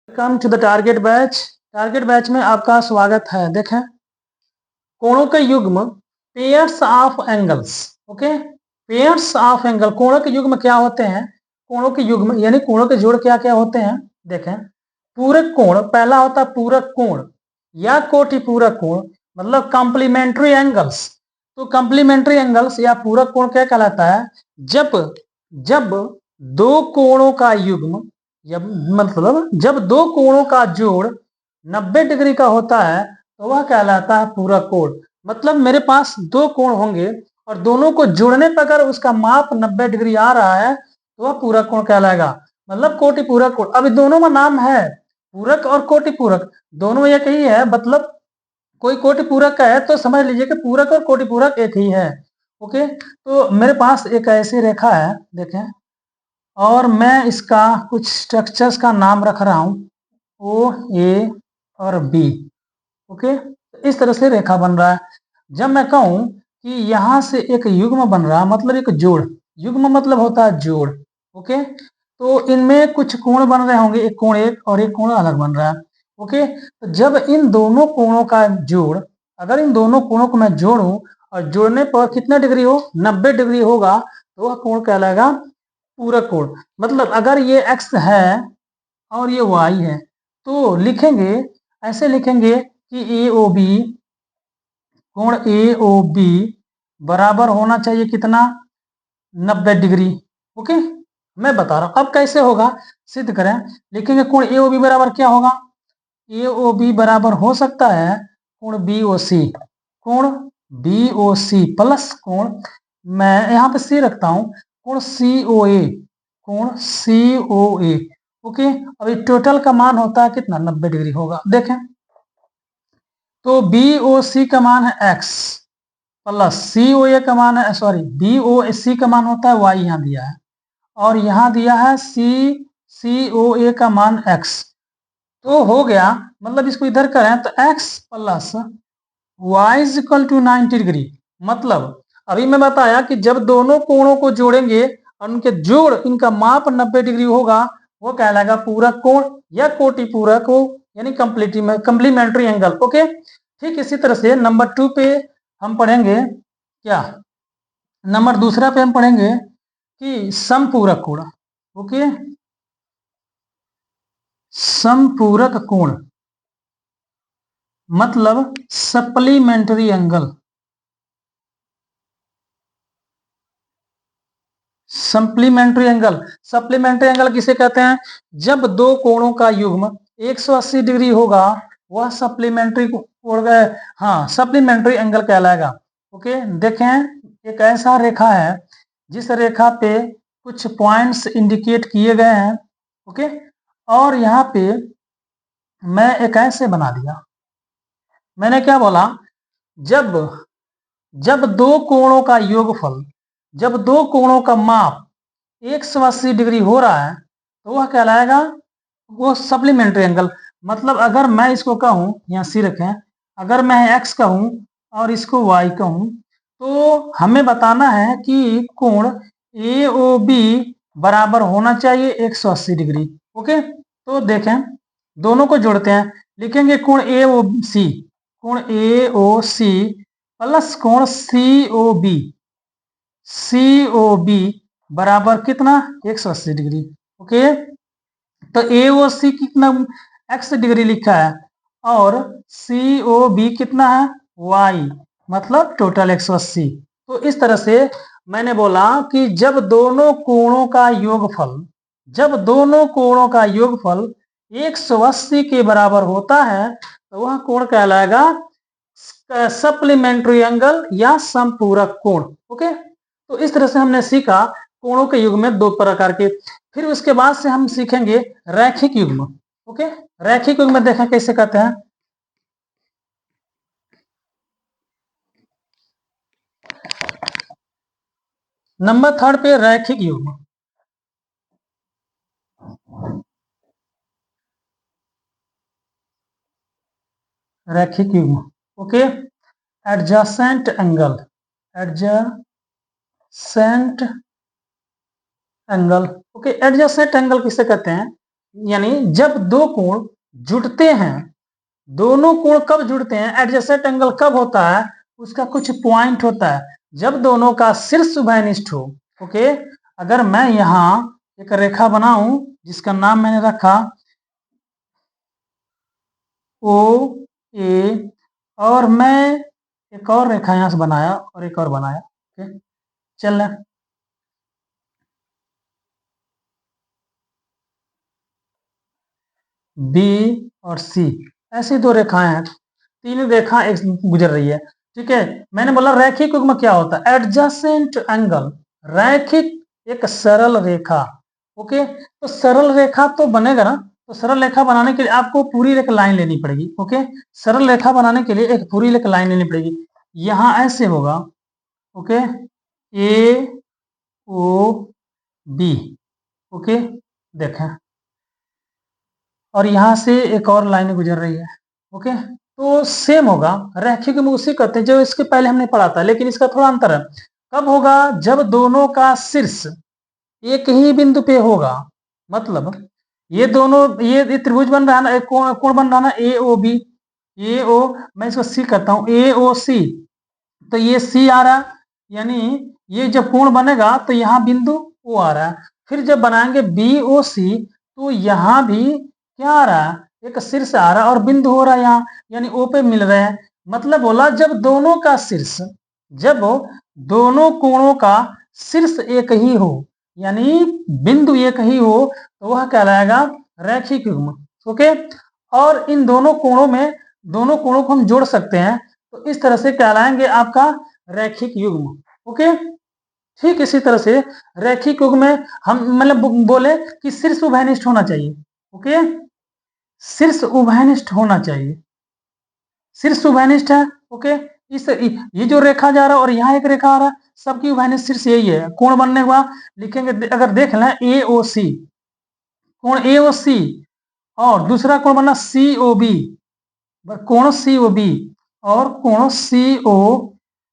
Welcome to the target batch. Target batch में आपका स्वागत है। देखें, कोणों के युग्म, pairs of angles. Okay, pairs of angle, कोणों के युग्म क्या होते हैं? कोणों के युग्म यानी कोणों के जोड़ क्या क्या होते हैं? देखें, पूरक कोण पहला होता है, पूरक कोण या कोटि पूरक कोण, मतलब कॉम्प्लीमेंट्री एंगल्स। तो कॉम्प्लीमेंट्री एंगल्स या पूरक कोण क्या कहलाता है? जब जब दो कोणों का युग्म, मतलब जब दो कोणों का जोड़ 90 डिग्री का होता है तो वह कहलाता है पूरक कोण। मतलब मेरे पास दो कोण होंगे और दोनों को जोड़ने पर अगर उसका माप 90 डिग्री आ रहा है तो वह पूरक कोण कहलाएगा, मतलब कोटि पूरक कोण। अब दोनों का नाम है पूरक और कोटि पूरक, दोनों एक ही है। मतलब कोई कोटि पूरक का है तो समझ लीजिए कि पूरक और कोटि पूरक एक ही है। ओके, तो मेरे पास एक ऐसी रेखा है, देखें, और मैं इसका कुछ स्ट्रक्चर्स का नाम रख रहा हूं, ओ, ए और बी। ओके, तो इस तरह से रेखा बन रहा है। जब मैं कहूं कि यहां से एक युग्म बन रहा है, मतलब एक जोड़, युग्म मतलब होता है जोड़। ओके, तो इनमें कुछ कोण बन रहे होंगे, एक कोण एक और एक कोण अलग बन रहा है। ओके, तो जब इन दोनों कोणों का जोड़, अगर इन दोनों कोणों को मैं जोड़ूं और जोड़ने पर कितना डिग्री हो, 90 डिग्री होगा, तो वह कोण कहलाएगा पूरक कोण। मतलब अगर ये x है और ये y है तो लिखेंगे, ऐसे लिखेंगे कि ए ओ बी, कोण ए ओ बी बराबर होना चाहिए कितना, 90 डिग्री। ओके, मैं बता रहा हूं अब कैसे होगा, सिद्ध करें। लिखेंगे कोण ए ओ बी बराबर क्या होगा, ए ओ बी बराबर हो सकता है कोण बी ओ सी, कोण बी ओ सी प्लस कोण, मैं यहाँ पे सी रखता हूं, कोण सी ओ ए, कोण सी ओ ए। ओके, अभी टोटल का मान होता है कितना, 90 डिग्री होगा। देखें, तो बी ओ सी का मान है x प्लस सी ओ ए का मान है, सॉरी, बी ओ सी का मान होता है y, यहाँ दिया है, और यहाँ दिया है सी ओ ए का मान x। तो हो गया, मतलब इसको इधर करें तो x plus Y is equal to 90 degree. मतलब अभी मैं बताया कि जब दोनों कोणों को जोड़ेंगे और उनके जोड़, इनका माप 90 डिग्री होगा, वो कहलाएगा पूरक कोण या कोटि पूरक हो, यानी कंप्लीमेंट्री एंगल। ओके, ठीक इसी तरह से नंबर 2 पे हम पढ़ेंगे क्या, नंबर दूसरा पे हम पढ़ेंगे कि समपूरक कोण। ओके, समपूरक कोण मतलब supplementary angle. Supplementary angle, supplementary angle किसे कहते हैं? जब दो कोणों का युग्म 180 डिग्री होगा वह सप्लीमेंट्री कोण, हाँ, सप्लीमेंट्री एंगल कहलाएगा। ओके, देखें, एक ऐसा रेखा है जिस रेखा पे कुछ पॉइंट्स इंडिकेट किए गए हैं। ओके, और यहाँ पे मैं एक ऐसे बना दिया, मैंने क्या बोला, जब जब दो कोणों का योगफल, जब दो कोणों का माप 180 डिग्री हो रहा है तो वह कहलाएगा वो सप्लीमेंट्री एंगल। मतलब अगर मैं इसको कहूं, यहाँ सी रखें, अगर मैं x कहूं और इसको y कहूं, तो हमें बताना है कि कोण ए ओ बी बराबर होना चाहिए 180 डिग्री। ओके, तो देखें, दोनों को जोड़ते हैं, लिखेंगे कोण ए ओ सी, कोण ए ओ सी प्लस कोण सी ओ बी, सी ओ बी बराबर कितना, 180 डिग्री। ओके, तो ए ओ सी कितना, x डिग्री लिखा है, और सी ओ बी कितना है, y, मतलब टोटल 180। तो इस तरह से मैंने बोला कि जब दोनों कोणों का योगफल, जब दोनों कोणों का योगफल 180 के बराबर होता है तो वह कोण कहलाएगा सप्लीमेंट्री एंगल या समपूरक कोण। ओके, तो इस तरह से हमने सीखा कोणों के युग्म में दो प्रकार के। फिर उसके बाद से हम सीखेंगे रैखिक युग्म। ओके, रैखिक युग्म में देखें कैसे कहते हैं। नंबर 3 पे रैखिक युग्म, रैखिक युग्म। Okay, adjacent angle, adjacent angle. Okay, adjacent angle किसे कहते हैं? यानी जब दो कोण जुड़ते हैं, दोनों कोण कब जुड़ते हैं, एडजेसेंट एंगल कब होता है, उसका कुछ पॉइंट होता है, जब दोनों का शीर्ष उभयनिष्ठ हो। ओके, अगर मैं यहां एक रेखा बनाऊं जिसका नाम मैंने रखा ओ ए, और मैं एक और रेखा यहां से बनाया और एक और बनाया। ओके, चल रहा बी और सी, ऐसी दो रेखाएं हैं, तीन रेखा एक गुजर रही है। ठीक है, मैंने बोला रैखिक युग्म क्या होता है, एडजेसेंट एंगल, रैखिक एक सरल रेखा। ओके, तो सरल रेखा तो बनेगा ना, तो सरल रेखा बनाने के लिए आपको पूरी एक लाइन लेनी पड़ेगी। ओके, सरल रेखा बनाने के लिए एक पूरी एक लाइन लेनी पड़ेगी। यहां ऐसे होगा, ओके, ए ओ बी, ओके, देखें, और यहां से एक और लाइन गुजर रही है। ओके, तो सेम होगा, रैखिक में उसी कहते हैं जो इसके पहले हमने पढ़ा था, लेकिन इसका थोड़ा अंतर है। कब होगा, जब दोनों का शीर्ष एक ही बिंदु पे होगा, मतलब ये दोनों, ये त्रिभुज बन रहा है ना, एक कोण बन रहा है ना, ए ओ बी, ए ओ, मैं इसको सी कहता हूं, ए ओ सी, तो ये सी आ रहा है, यानी ये जब कोण बनेगा तो यहाँ बिंदु ओ आ रहा है। फिर जब बनाएंगे बी ओ सी, तो यहाँ भी क्या आ रहा है, एक शीर्ष आ रहा है और बिंदु हो रहा है यहाँ, यानी ओ पे मिल रहे हैं। मतलब बोला जब दोनों का शीर्ष, जब दोनों कोणों का शीर्ष एक ही हो, यानी बिंदु एक ही हो, तो वह कहलाएगा रैखिक युग्म। ओके, और इन दोनों कोणों में, दोनों कोणों को हम जोड़ सकते हैं, तो इस तरह से कहलाएंगे आपका रैखिक युग्म। ओके, ठीक इसी तरह से रैखिक युग्म में हम मतलब बोले कि शीर्ष उभयनिष्ठ होना चाहिए। ओके, शीर्ष उभयनिष्ठ होना चाहिए, शीर्ष उभयनिष्ठ है। ओके, इस ये जो रेखा जा रहा है और यहाँ एक रेखा आ रहा है, सबकी उभयनिष्ठ शीर्ष यही है। कोण बनने के बाद लिखेंगे, अगर देख लें ए ओ सी, कोण ए ओ सी, और दूसरा कोण बनना सी ओ बी, कोण सी ओ बी, और कोण सी ओ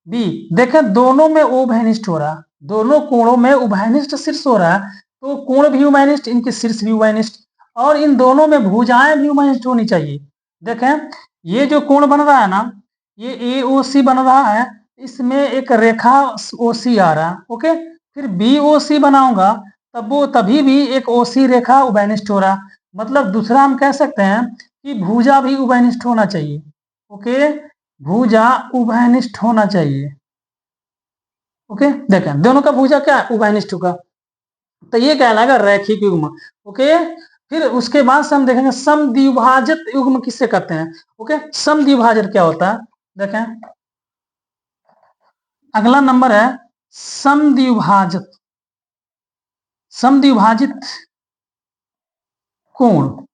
बी, देखें दोनों में उभयनिष्ठ हो रहा है, दोनों कोणों में उभयनिष्ठ शीर्ष हो रहा है, तो कोण भी उभयनिष्ठ, इनके शीर्ष भी उभयनिष्ठ, और इन दोनों में भुजाएं भी उभयनिष्ठ होनी चाहिए। देखें ये जो कोण बन रहा है ना, ये ए ओ सी बन रहा है, इसमें एक रेखा ओ सी आ रहा है। ओके, फिर बी ओ सी बनाऊंगा, तब वो तभी भी एक ओ सी रेखा उभयनिष्ठ हो रहा, मतलब दूसरा हम कह सकते हैं कि भुजा भी उभयनिष्ठ होना चाहिए। ओके, भुजा उभयनिष्ठ होना चाहिए। ओके, देखें दोनों का भुजा क्या है, उभयनिष्ठ होगा, तो ये कहलाएगा रैखिक युग्म। ओके, फिर उसके बाद से हम देखेंगे समद्विभाजित युग्म किससे कहते हैं। ओके, समद्विभाजित क्या होता है, देखें अगला नंबर है समद्विभाजित, समद्विभाजित कोण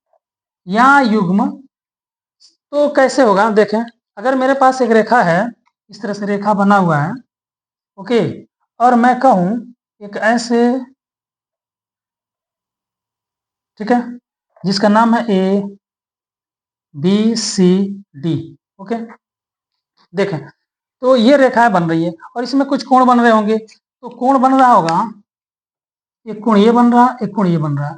या युग्म। तो कैसे होगा, देखें अगर मेरे पास एक रेखा है, इस तरह से रेखा बना हुआ है, ओके, और मैं कहूं एक ऐसे, ठीक है, जिसका नाम है A B C D. Okay, देखें तो ये रेखाएं बन रही है और इसमें कुछ कोण बन रहे होंगे, तो कोण बन रहा होगा, एक कोण ये बन रहा, एक कोण ये बन रहा।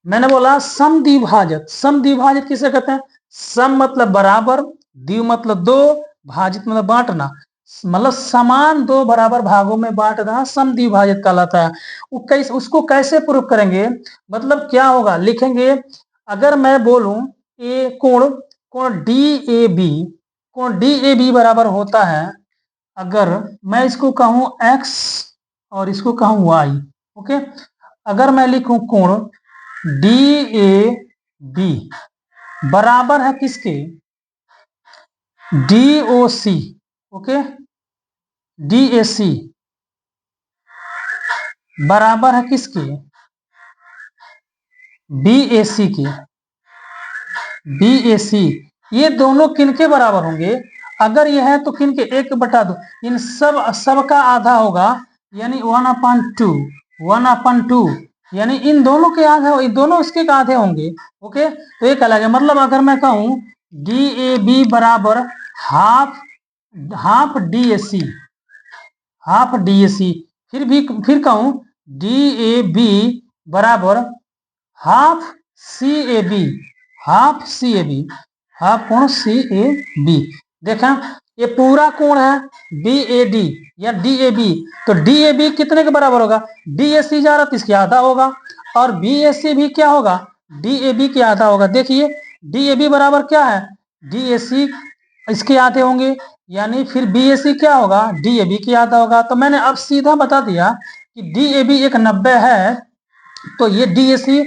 मैंने बोला समद्विभाजक, समद्विभाजक किसे कहते हैं, सम मतलब बराबर, द्वि मतलब दो, भाजित मतलब बांटना, मतलब समान दो बराबर भागों में बांटना समद्विभाजित कहलाता है। उसको कैसे प्रूव करेंगे, मतलब क्या होगा, लिखेंगे अगर मैं बोलूं ए कोण, कोण डी ए बी, कोण डी ए बी बराबर होता है, अगर मैं इसको कहूं x और इसको कहूं y। ओके, अगर मैं लिखूं कोण डी ए बी बराबर है किसके, D O C, okay, D A C बराबर है किसके, बी ए सी के, बी ए सी, ये दोनों किनके बराबर होंगे, अगर ये है तो किनके, 1/2, इन सब का आधा होगा, यानी 1/2, 1/2, यानी इन दोनों के आधे, इन दोनों इसके आधे होंगे। ओके, तो ये कहलाएगा, मतलब अगर मैं कहूं डी ए बी बराबर half, half D A C, half D A C, फिर कहूं डी ए बी बराबर half C A B, half C A B, half कोण सी ए बी। देखें ये पूरा कोण है बी ए डी या डी ए बी, तो डी ए बी कितने के बराबर होगा, डी ए सी जा रहा तो इसके आधा होगा, और बी ए सी भी क्या होगा, डी ए बी के आधा होगा। देखिए डी ए बी बराबर क्या है, डी ए सी इसके आधे होंगे, यानी फिर बी ए सी क्या होगा, डी ए बी के आधा होगा। तो मैंने अब सीधा बता दिया कि डी ए बी एक 90 है, तो ये डी ए सी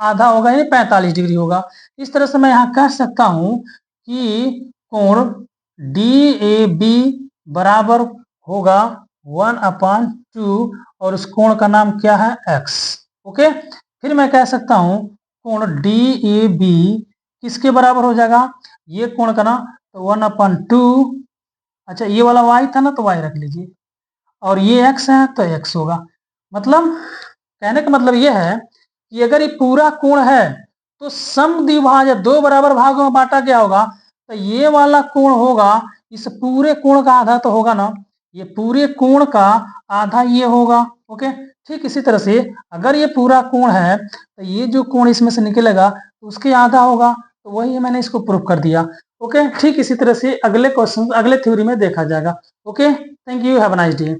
आधा होगा यानी 45 डिग्री होगा। इस तरह से मैं यहाँ कह सकता हूं कि कोण डी ए बी बराबर होगा 1/2 और उस कोण का नाम क्या है x। ओके, फिर मैं कह सकता हूं कोण डी ए बी किसके बराबर हो जाएगा, ये कोण का ना तो 1/2, अच्छा ये वाला y था ना तो y रख लीजिए, और ये x है तो x होगा। मतलब कहने का मतलब ये है कि अगर ये पूरा कोण है तो समद्विभाजक दो बराबर भागों में बांटा गया होगा, तो ये वाला कोण होगा इस पूरे कोण का आधा तो होगा ना, ये पूरे कोण का आधा ये होगा। ओके, ठीक इसी तरह से अगर ये पूरा कोण है तो ये जो कोण इसमें से निकलेगा तो उसके आधा होगा, तो वही मैंने इसको प्रूफ कर दिया। ओके, ठीक इसी तरह से अगले क्वेश्चन अगले थ्योरी में देखा जाएगा। Okay, thank you, have a nice day.